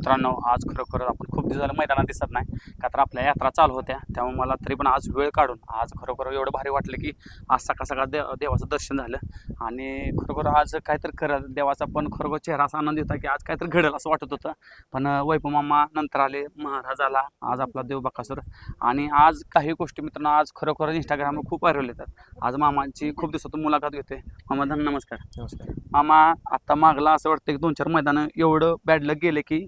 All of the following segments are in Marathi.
मित्रांनो, आज खरोखर आपण खूप दिवस झालं मैदानात दिसत नाही का, तर आपल्या यात्रा चालू होत्या. त्यामुळे मला तरी पण आज वेळ काढून आज खरोखर एवढं भारी वाटलं की आज सकाळ सकाळ देवाचं दर्शन झालं. आणि खरोखर आज काहीतरी खरं देवाचा पण खरोखर चेहरा असा आनंद होता की आज काहीतरी घडेल असं वाटत होतं. पण वैभव मामा नंतर आले, महाराज आला, आज आपला देव बकासूर. आणि आज काही गोष्टी मित्रांनो आज खरोखर इंस्टाग्रामवर खूप व्हायरल येतात. आज मामांची खूप दिवसातून मुलाखत घेतोय. मामा नमस्कार. नमस्कार. मामा, आता मागला असं वाटतं की 2-4 मैदानं एवढं बॅड लक गेले की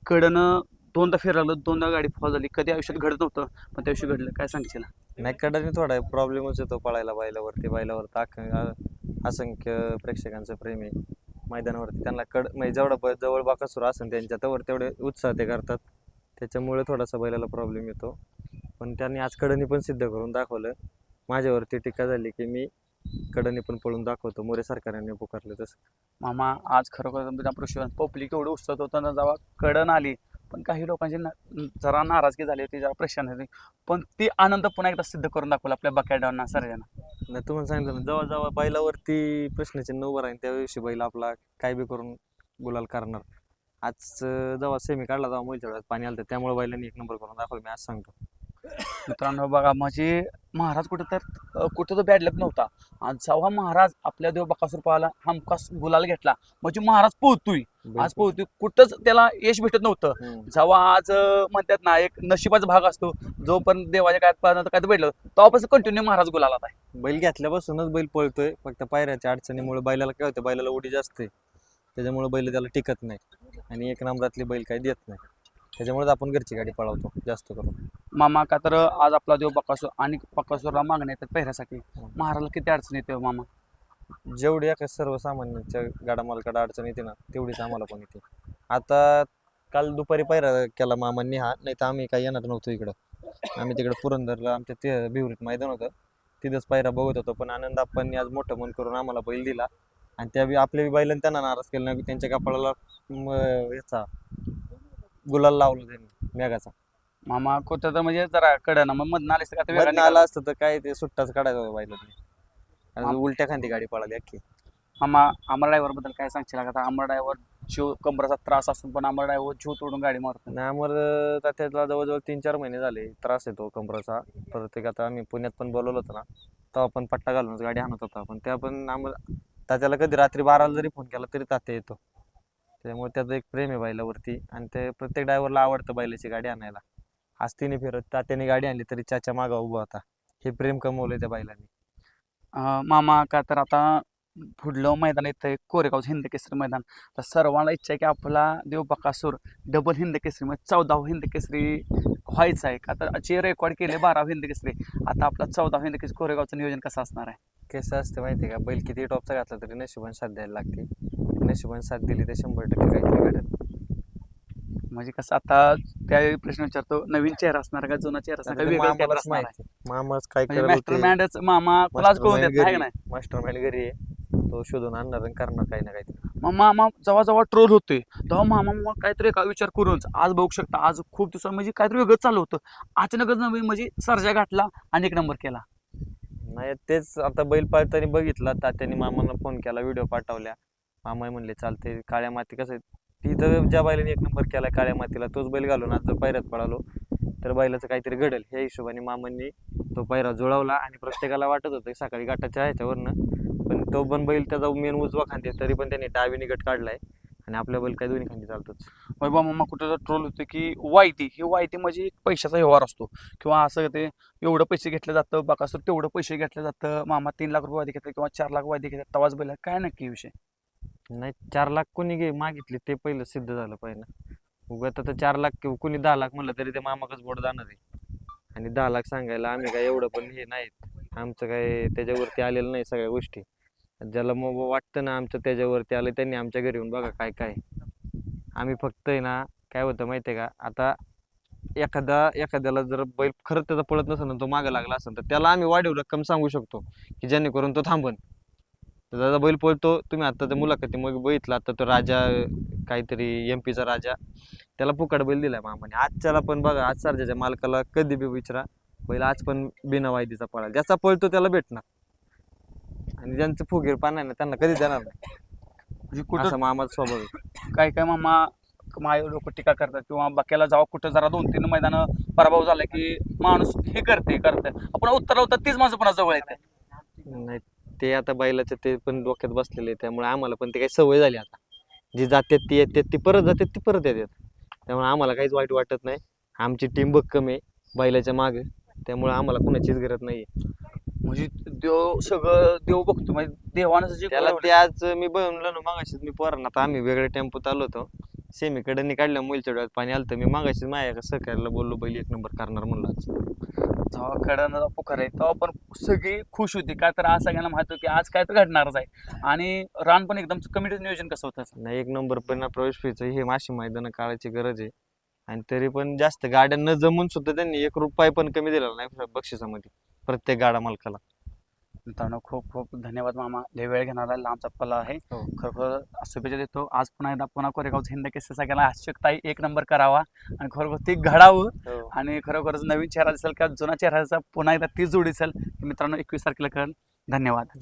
कडनं दोनदा फिरवलं, दोनदा गाडी फॉल झाली. कधी आयुष्यात घडत नव्हतं, पण त्या दिवशी घडलं. काय सांगशील? नाही, कडाने थोडा प्रॉब्लेमच येतो पळायला बैलावर असंख्य प्रेक्षकांचं प्रेम आहे मैदानावरती. त्यांना म्हणजे जवळ बाकासूर असेल त्यांच्या तवर तेवढे उत्साह ते करतात, त्याच्यामुळे थोडासा बैलाला प्रॉब्लेम येतो. पण त्यांनी आज कडनी पण सिद्ध करून दाखवलं. माझ्यावरती टीका झाली की मी कडनी पण पळून दाखवतो, मोरे सरकारने पुकारलं तसं. मामा, आज खरोखर पब्लिक एवढं उत्साह होतं ना, जेव्हा कडन आली. पण काही लोकांची जरा नाराजगी झाली होती, जरा प्रश्न होती. पण ती आनंद पुन्हा एकदा सिद्ध करून दाखवला आपल्या बकायडांना सर्वांना. नाही, तुम्हाला सांगितलं ना, जेव्हा जेव्हा बैलावरती प्रश्नचिन्ह उभं राहील त्या दिवशी बैल आपला काय बी करून गुलाल करणार. आज जेव्हा सेमी काढला तेव्हा मोहिच्या डोळ्यात पाणी आलं, त्यामुळे बैलांनी एक नंबर करून दाखवलं, मी आज सांगतो. मित्रांनो बघा, म्हणजे महाराज कुठं तर बॅड लक नव्हता. आणि जेव्हा महाराज आपल्या देव बकासूर पाहायला हमखास गुलाल घेतला, म्हणजे महाराज पोहतोय. आज पोहतोय, कुठंच त्याला यश भेटत नव्हतं. जेव्हा आज म्हणतात ना, एक नशिबाचा भाग असतो, जो पण देवाच्या काय भेटलं तेव्हापासून कंटिन्यू महाराज गुलालात आहे. बैल घेतल्यापासूनच बैल पळतोय, फक्त पायऱ्याच्या अडचणीमुळे बैलाला काय होतं, बैलाला उडी जास्त आहे, त्याच्यामुळे बैल त्याला टिकत नाही आणि एक नंबरातली बैल काही देत नाही. त्याच्यामुळेच आपण घरची गाडी पळवतो जास्त करून. मामा, का तर आज आपला देव बकासूर आणि बकासूरला मागण्या येतात पहिऱ्यासाठी. महाराजला किती अडचण येते मामा? जेवढी एका सर्वसामान्यांच्या गाडा मालकाला अडचण येते ना, तेवढीच आम्हाला पण येते. आता काल दुपारी पायरा केला मामांनी, हा नाही तर आम्ही काही येणार नव्हतो इकडं. आम्ही तिकडं पुरंदरला आमच्या ते बिवरीत मैदान होतं, तिथंच पायरा बघत होतो. पण आनंद आपण आज मोठं मन करून आम्हाला बैल दिला आणि त्या आपल्या बैलांनी त्यांना नाराज केलं नाही. त्यांच्या कपाळाला याचा गुलाल लावलं त्यांनी मेघाचा. मामा कुठं तर म्हणजे जरा कडनं मग मधनं आले का ते वेगळा मधनं आला असतं तर काय ते सुट्टाच काढायचा होता बैलांनी. आणि उलट्या खांदी गाडी पळाली अख्खी. मामा, अमर ड्रायव्हर बद्दल काय सांगशील? आता अमर ड्रायव्हर जीव कमराचा त्रास असून पण अमर ड्रायव्हर जीव तोडून गाडी मारतो. नाही, त्याला जवळजवळ 3-4 महिने झाले त्रास येतो कमराचा. प्रत्येक आता आम्ही पुण्यात पण बोलवलं होतं ना, तेव्हा पण पट्टा घालूनच गाडी आणत होता. पण त्या पण आम्हाला तात्याला कधी रात्री 12ला जरी फोन केला तरी तात्या येतो. त्यामुळे त्याचं एक प्रेम आहे बैलावरती आणि ते प्रत्येक ड्रायव्हरला आवडतं बैलाची गाडी आणायला. आज तिने फिरत तात्याने गाडी आणली तरी चाचा मागा उभा होता. हे प्रेम कमवलंय त्या बैलांनी. मामा, का तर आता पुढलं मैदान येतं कोरेगाव हिंद केसरी मैदान. तर सर्वांना इच्छा आहे की आपला देव बकासूर डबल हिंद केसरी म्हणजे 14वा हिंद केसरी व्हायचं आहे. का तर जे रेकॉर्ड केले 12वा हिंद केसरी, आता आपला 14वा हिंद केसरी कोरेगावचं नियोजन कसं असणार आहे? कसं असतं माहिती आहे का, बैल किती टॉपचा घातला तरी नशिबाने साथ द्यायला लागते. नशिबाने साथ दिली तर 100% काहीतरी घडेल. म्हणजे कसं आता त्या प्रश्न विचारतो, नवीन चेहरा असणार का जुना चेहरा असणार का, वेगळं काहीतरी मामालाच असणार आहे? माहिती, मामाच काय म्हणजे करत मास्टर मॅन्डच मामा तुलाच कळून देत नाही का नाही? मास्टर माइंड घरी आहे, तो शोधून आणणार आणि करणार काही ना काहीतरी. मग मामा जेव्हा जेव्हा ट्रोल होतोय तेव्हा मामा मग काहीतरी का विचार करूनच आज बघू शकता, आज खूप दिवसांनी म्हणजे काहीतरी वेगळं चालू होतं. अचानकच नवीन म्हणजे सर्जा गाठला आणि एक नंबर केला. नाही, तेच आता बैल पाळताना बघितला, तात्याने मामाला फोन केला, व्हिडिओ पाठवल्या. मामा म्हणले चालते. काळ्या माती कसं तिथं ज्या बैलाने एक नंबर केला काळ्या मातीला, तोच बैल घालून आज जर पायऱ्यात पळालो तर बैलाचं काहीतरी घडेल ह्या हिशोबाने मामांनी तो पायरा जुळवला. आणि प्रत्येकाला वाटत होतं सकाळी गाठाच्या ह्याच्यावरनं, पण तो पण बैल त्याचा मेन उजवा खांदे तरी पण त्यांनी डावीने गट काढलाय आणि आपल्या बैल काही दोन्ही खांदी चालतोच. वैभव मामा कुठं ट्रोल होते की ही वायती म्हणजे एक पैशाचा व्यवहार असतो किंवा असं ते एवढं पैसे घेतलं जातं बकासूर तेवढं पैसे घेतलं जातं. मामा 3 लाख रुपये वायदे घेतले किंवा 4 लाख वायदे घेतात, तवाच बैल काय नक्की विषय? नाही, 4 लाख कोणी मागितले ते पहिलं सिद्ध झालं पाहिजे. उगाच आता 4 लाख किंवा कोणी 10 लाख म्हणलं तरी ते मामाकच बोट जाणार आहे. आणि 10 लाख सांगायला आम्ही काय एवढं पण हे नाहीत, आमचं काय त्याच्यावरती आलेलं नाही सगळ्या गोष्टी. ज्याला मग वाटतं ना आमचं त्याच्यावरती आलं, त्यांनी आमच्या घरी येऊन बघा काय काय. आम्ही फक्त आहे ना, काय होतं माहिती आहे का, आता एखाद्याला जर बैल खरंच त्याचा पळत नसेल ना, तो मागं लागला असेल तर त्याला आम्ही वाढीव रक्कम सांगू शकतो की जेणेकरून तो थांबन. तर त्याचा बैल पळतो, तुम्ही आता त्या मुलाखती मग बघितला, आता तो राजा काहीतरी MP चा राजा, त्याला फुकट बैल दिलाय मामाने. आजच्याला पण बघा, आज सर्जाच्या मालकाला कधी बी विचारा, बैल आज पण बिना वायदीचा पळाला. ज्याचा पळतो त्याला भेटणार आणि ज्यांचं फुगीरपणा आहे ना त्यांना कधी देणार नाही. म्हणजे कुठं असा मामाचा स्वभाव आहे. काय काय मामा लोक टीका करतात किंवा बक्याला जेव्हा कुठं जरा 2-3 मैदान पराभव झाला की माणूस हे करते आपण उत्तर तीच माणसं पुन्हा जवळ येते. नाही ते आता बैलाच्या ते पण डोक्यात बसलेले आहे, त्यामुळे आम्हाला पण ते काही सवय झाली आता. जी जातात ती येतात, ती परत जातात ती परत येतात. त्यामुळे आम्हाला काहीच वाईट वाटत नाही. आमची टीम भक्कम आहे बैलाच्या मागे, त्यामुळे आम्हाला कुणाचीच गरज नाही. म्हणजे देव सगळं देव बघतो म्हणजे देवानं जे त्याला ते आज मी बनवलं ना मागाशीच, मी पोरांना आता आम्ही वेगळ्या टेम्पोत आलो होतो, सेमीकडे काढल्या मुलच्या डोळ्यात पाणी आलं, मी मागाशीच माझ्या सहकार्याला बोललो बैल 1 नंबर करणार म्हणलं आज. जेव्हा कडनं पुकार आहे तेव्हा पण सगळी खुश होती, काय तर आज सगळ्यांना माहिती होतं की आज काय तर घडणारच आहे. आणि रान पण एकदम कमिटीचं नियोजन कसं होतं? नाही 1 नंबर पण प्रवेश फीचं हे माशी मैदान काढायची गरज आहे. आणि तरी पण जास्त गाड्या न जमून सुद्धा त्यांनी 1 रुपया पण कमी दिलेला नाही बक्षिसामध्ये प्रत्येक गाडा मालकाला. मित्रांनो खूप खूप धन्यवाद मामा, लय वेळ घेणारा लांबचा पल्ला आहे. हो. खरोखर शुभेच्छा देतो. आज पुन्हा एकदा कोरेगावचा हिंद केसरी सगळ्यांना आश्चर्यताई 1 नंबर करावा आणि खरोखर ती घडावं आणि खरोखरच नवीन चेहरा दिसेल का जुना चेहरा पुन्हा एकदा ती जोड दिसेल. मित्रांनो 21 तारखेला कळेल. धन्यवाद.